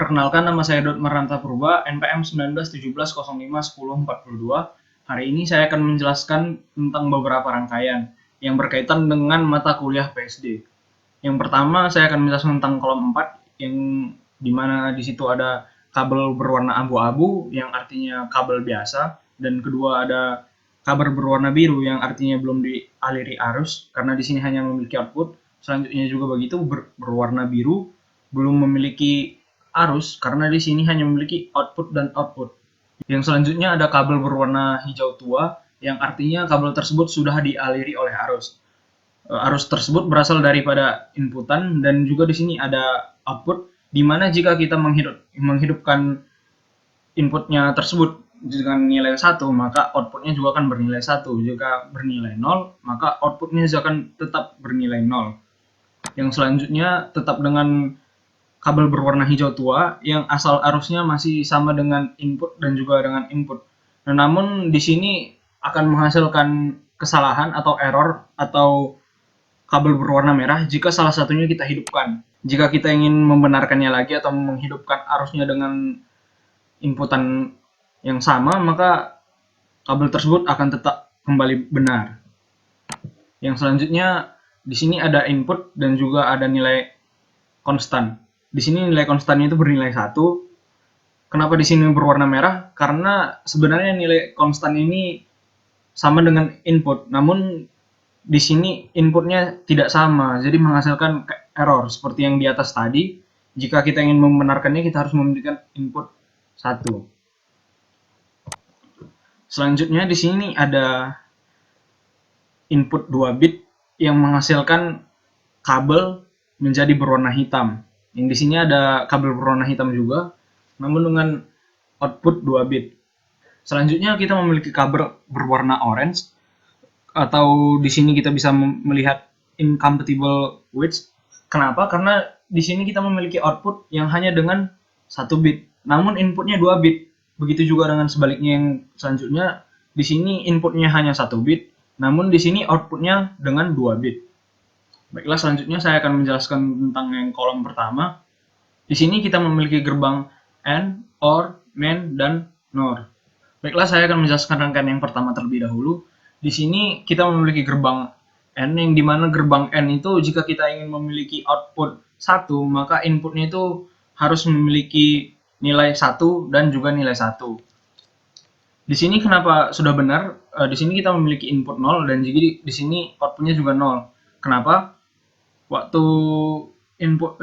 Perkenalkan, nama saya Dot Maranta Purba, NPM 1917051042. Hari ini saya akan menjelaskan tentang beberapa rangkaian yang berkaitan dengan mata kuliah PSD. Yang pertama, saya akan menjelaskan tentang kolom 4, yang dimana di situ ada kabel berwarna abu-abu, yang artinya kabel biasa, dan kedua ada kabel berwarna biru, yang artinya belum dialiri arus, karena di sini hanya memiliki output. Selanjutnya juga begitu, berwarna biru, belum memiliki arus, karena di sini hanya memiliki output dan output. Yang selanjutnya ada kabel berwarna hijau tua, yang artinya kabel tersebut sudah dialiri oleh arus. Arus tersebut berasal daripada inputan, dan juga di sini ada output, di mana jika kita menghidupkan inputnya tersebut dengan nilai 1, maka outputnya juga akan bernilai 1. Jika bernilai 0, maka outputnya juga akan tetap bernilai 0. Yang selanjutnya tetap dengan kabel berwarna hijau tua yang asal arusnya masih sama dengan input dan juga dengan input. Nah, namun di sini akan menghasilkan kesalahan atau error atau kabel berwarna merah jika salah satunya kita hidupkan. Jika kita ingin membenarkannya lagi atau menghidupkan arusnya dengan inputan yang sama, maka kabel tersebut akan tetap kembali benar. Yang selanjutnya di sini ada input dan juga ada nilai konstan. Di sini nilai konstannya itu bernilai 1. Kenapa di sini berwarna merah? Karena sebenarnya nilai konstan ini sama dengan input, namun di sini inputnya tidak sama, jadi menghasilkan error seperti yang di atas tadi. Jika kita ingin membenarkannya, kita harus memberikan input 1. Selanjutnya di sini ada input 2 bit yang menghasilkan kabel menjadi berwarna hitam. Yang di sini ada kabel berwarna hitam juga, namun dengan output 2 bit. Selanjutnya kita memiliki kabel berwarna orange, atau di sini kita bisa melihat incompatible width. Kenapa? Karena di sini kita memiliki output yang hanya dengan 1 bit, namun inputnya 2 bit. Begitu juga dengan sebaliknya yang selanjutnya, di sini inputnya hanya 1 bit, namun di sini outputnya dengan 2 bit. Baiklah, selanjutnya saya akan menjelaskan tentang yang kolom pertama. Di sini kita memiliki gerbang AND, OR, NAND, dan NOR. Baiklah, saya akan menjelaskan rangkaian yang pertama terlebih dahulu. Di sini kita memiliki gerbang AND, yang dimana gerbang AND itu jika kita ingin memiliki output 1, maka inputnya itu harus memiliki nilai 1 dan juga nilai 1. Di sini kenapa sudah benar? Di sini kita memiliki input 0 dan jadi di sini outputnya juga 0. Kenapa? Waktu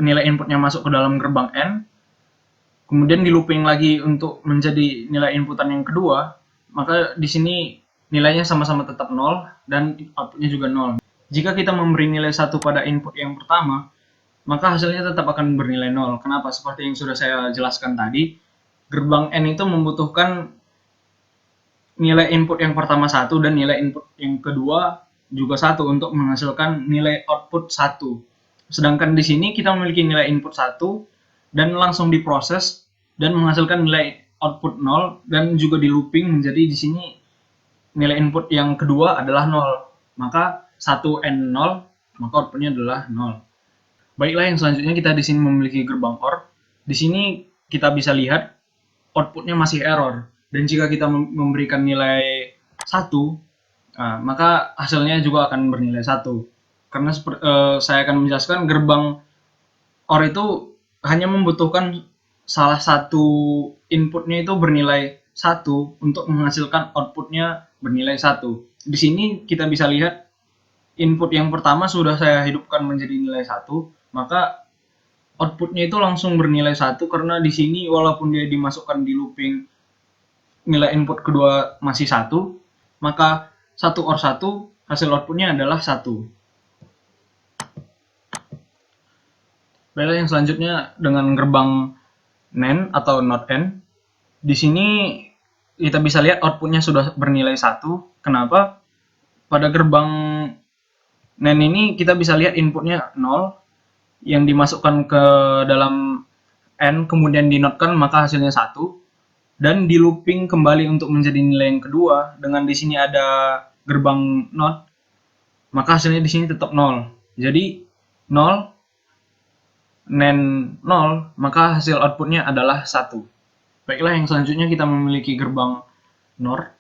nilai inputnya masuk ke dalam gerbang AND, kemudian di looping lagi untuk menjadi nilai inputan yang kedua, maka di sini nilainya sama-sama tetap 0 dan outputnya juga 0. Jika kita memberi nilai 1 pada input yang pertama, maka hasilnya tetap akan bernilai 0. Kenapa? Seperti yang sudah saya jelaskan tadi, gerbang AND itu membutuhkan nilai input yang pertama 1 dan nilai input yang kedua juga 1 untuk menghasilkan nilai output 1. Sedangkan di sini kita memiliki nilai input 1 dan langsung diproses dan menghasilkan nilai output 0 dan juga di looping menjadi di sini nilai input yang kedua adalah 0. Maka 1 and 0, maka outputnya adalah 0. Baiklah, yang selanjutnya kita di sini memiliki gerbang OR. Di sini kita bisa lihat outputnya masih error. Dan jika kita memberikan nilai 1, maka hasilnya juga akan bernilai 1. Karena saya akan menjelaskan gerbang OR itu hanya membutuhkan salah satu inputnya itu bernilai 1 untuk menghasilkan outputnya bernilai 1. Di sini kita bisa lihat input yang pertama sudah saya hidupkan menjadi nilai 1, maka outputnya itu langsung bernilai 1 karena di sini walaupun dia dimasukkan di looping nilai input kedua masih 1, maka 1 OR 1 hasil outputnya adalah 1. Baiklah, yang selanjutnya dengan gerbang NAND atau NOT AND. Di sini kita bisa lihat outputnya sudah bernilai 1. Kenapa? Pada gerbang NAND ini kita bisa lihat inputnya 0 yang dimasukkan ke dalam AND kemudian dinotkan, maka hasilnya 1. Dan di looping kembali untuk menjadi nilai yang kedua dengan di sini ada gerbang NOT, maka hasilnya di sini tetap 0. Jadi 0 NaN 0, maka hasil outputnya adalah 1. Baiklah, yang selanjutnya kita memiliki gerbang NOR.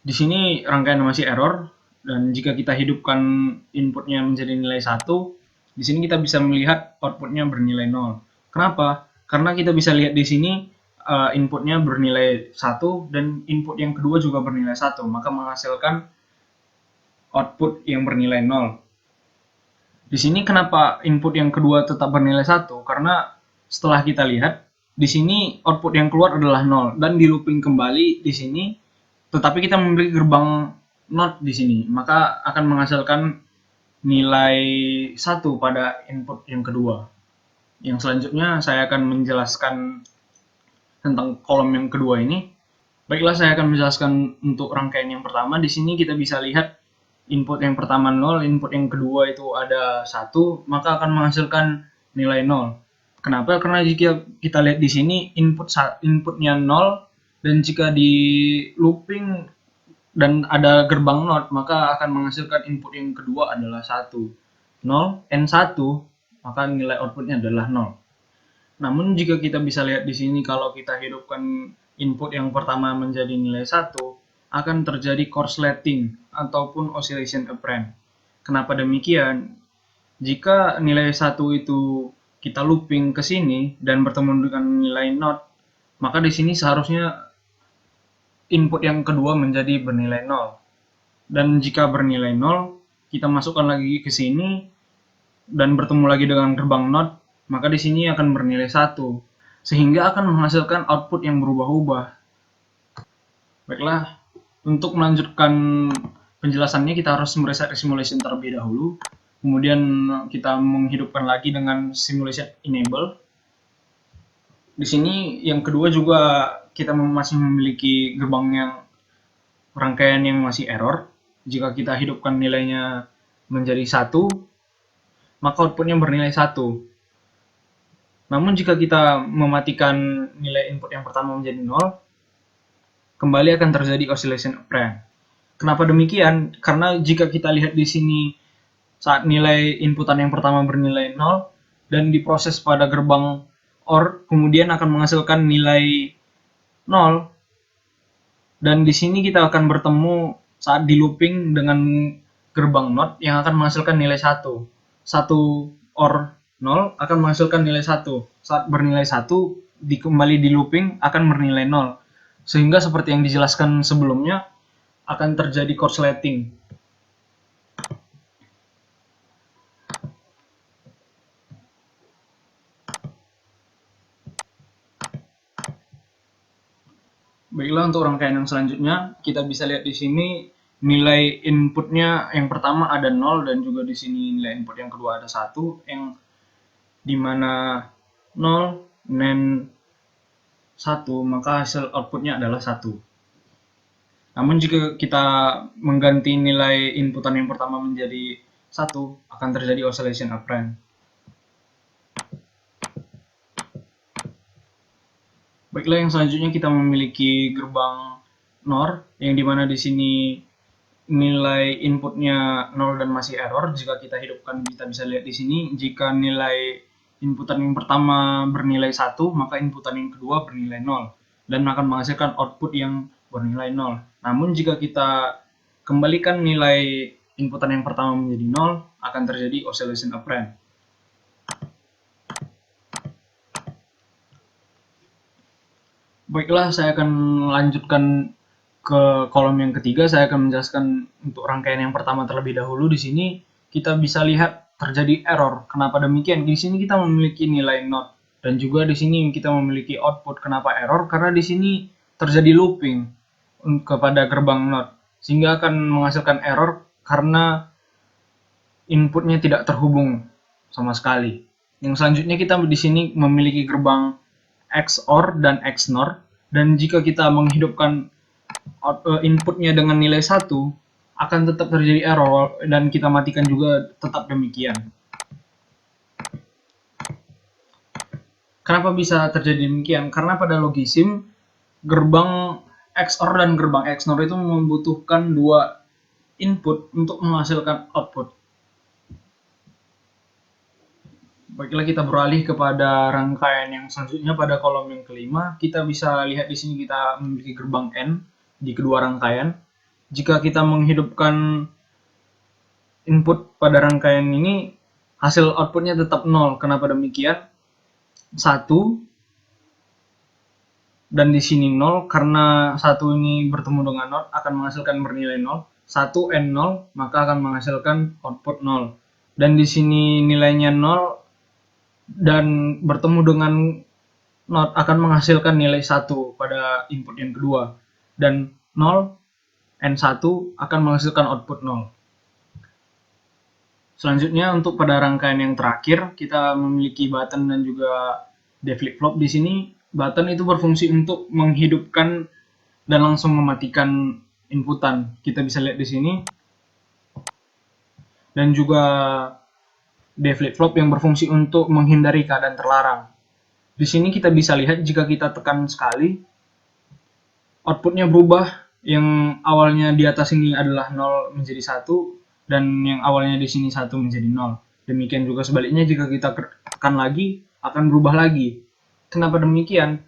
Di sini rangkaian masih error, dan jika kita hidupkan inputnya menjadi nilai 1, di sini kita bisa melihat outputnya bernilai 0. Kenapa? Karena kita bisa lihat di sini inputnya bernilai 1 dan input yang kedua juga bernilai 1, maka menghasilkan output yang bernilai 0. Di sini kenapa input yang kedua tetap bernilai 1? Karena setelah kita lihat, di sini output yang keluar adalah 0 dan di looping kembali di sini, tetapi kita memiliki gerbang NOT di sini, maka akan menghasilkan nilai 1 pada input yang kedua. Yang selanjutnya saya akan menjelaskan tentang kolom yang kedua ini. Baiklah, saya akan menjelaskan untuk rangkaian yang pertama. Di sini kita bisa lihat input yang pertama 0, input yang kedua itu ada 1, maka akan menghasilkan nilai 0. Kenapa? Karena jika kita lihat di sini inputnya 0, dan jika di looping dan ada gerbang NOT, maka akan menghasilkan input yang kedua adalah 1. 0, N1, maka nilai outputnya adalah 0. Namun jika kita bisa lihat di sini, kalau kita hidupkan input yang pertama menjadi nilai 1, akan terjadi korsleting ataupun oscillation apparent. Kenapa demikian? Jika nilai 1 itu kita looping ke sini dan bertemu dengan nilai 0, maka di sini seharusnya input yang kedua menjadi bernilai 0. Dan jika bernilai 0, kita masukkan lagi ke sini dan bertemu lagi dengan gerbang NOT, maka di sini akan bernilai 1, sehingga akan menghasilkan output yang berubah-ubah. Baiklah, untuk melanjutkan penjelasannya kita harus mereset simulation terlebih dahulu. Kemudian kita menghidupkan lagi dengan simulation enable. Di sini yang kedua juga kita masih memiliki gerbang yang rangkaian yang masih error. Jika kita hidupkan nilainya menjadi 1, maka outputnya bernilai 1. Namun jika kita mematikan nilai input yang pertama menjadi 0, kembali akan terjadi oscillation apparent. Kenapa demikian? Karena jika kita lihat di sini, saat nilai inputan yang pertama bernilai 0 dan diproses pada gerbang OR, kemudian akan menghasilkan nilai 0, dan di sini kita akan bertemu saat di looping dengan gerbang NOT yang akan menghasilkan nilai 1. 1 OR 0 akan menghasilkan nilai 1. Saat bernilai 1, kembali di looping akan bernilai 0. Sehingga seperti yang dijelaskan sebelumnya, akan terjadi korsleting. Baiklah, untuk rangkaian yang selanjutnya, kita bisa lihat di sini nilai inputnya yang pertama ada 0 dan juga di sini nilai input yang kedua ada 1, yang dimana 0 NaN 1, maka hasil outputnya adalah 1. Namun jika kita mengganti nilai inputan yang pertama menjadi 1, akan terjadi oscillation apparent. Baiklah, yang selanjutnya kita memiliki gerbang NOR, yang dimana di sini nilai inputnya 0 dan masih error. Jika kita hidupkan, kita bisa lihat di sini, jika nilai inputan yang pertama bernilai 1, maka inputan yang kedua bernilai 0 dan akan menghasilkan output yang bernilai 0. Namun jika kita kembalikan nilai inputan yang pertama menjadi 0, akan terjadi oscillation apparent. Baiklah, saya akan melanjutkan ke kolom yang ketiga. Saya akan menjelaskan untuk rangkaian yang pertama terlebih dahulu. Di sini kita bisa lihat terjadi error. Kenapa demikian? Di sini kita memiliki nilai NOT dan juga di sini kita memiliki output. Kenapa error? Karena di sini terjadi looping kepada gerbang NOT, sehingga akan menghasilkan error karena inputnya tidak terhubung sama sekali. Yang selanjutnya kita di sini memiliki gerbang XOR dan XNOR, dan jika kita menghidupkan inputnya dengan nilai 1, akan tetap terjadi error dan kita matikan juga tetap demikian. Kenapa bisa terjadi demikian? Karena pada logisim, gerbang XOR dan gerbang XNOR itu membutuhkan dua input untuk menghasilkan output. Baiklah, kita beralih kepada rangkaian yang selanjutnya. Pada kolom yang kelima, kita bisa lihat di sini kita memiliki gerbang N di kedua rangkaian. Jika kita menghidupkan input pada rangkaian ini, hasil outputnya tetap 0. Kenapa demikian? 1 dan di sini 0, karena 1 ini bertemu dengan 0 akan menghasilkan bernilai 0. 1 and 0 maka akan menghasilkan output 0. Dan di sini nilainya 0 dan bertemu dengan not akan menghasilkan nilai 1 pada input yang kedua. Dan 0 and 1 akan menghasilkan output 0. Selanjutnya untuk pada rangkaian yang terakhir, kita memiliki button dan juga deflip-flop. Di sini button itu berfungsi untuk menghidupkan dan langsung mematikan inputan. Kita bisa lihat di sini. Dan juga deflip-flop yang berfungsi untuk menghindari keadaan terlarang. Di sini kita bisa lihat jika kita tekan sekali, outputnya berubah. Yang awalnya di atas ini adalah 0 menjadi 1, dan yang awalnya di sini 1 menjadi 0. Demikian juga sebaliknya, jika kita tekan lagi, akan berubah lagi. Kenapa demikian?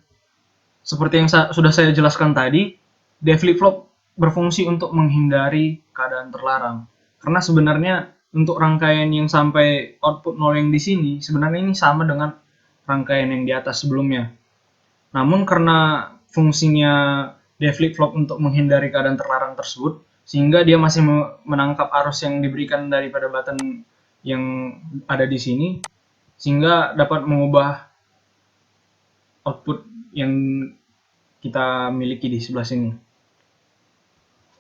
Seperti yang sudah saya jelaskan tadi, deflip-flop berfungsi untuk menghindari keadaan terlarang. Karena sebenarnya untuk rangkaian yang sampai output 0 yang di sini, sebenarnya ini sama dengan rangkaian yang di atas sebelumnya. Namun karena fungsinya deflip-flop untuk menghindari keadaan terlarang tersebut, sehingga dia masih menangkap arus yang diberikan daripada button yang ada di sini, sehingga dapat mengubah output yang kita miliki di sebelah sini.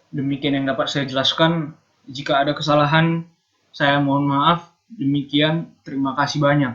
Demikian yang dapat saya jelaskan. Jika ada kesalahan, saya mohon maaf. Demikian, terima kasih banyak.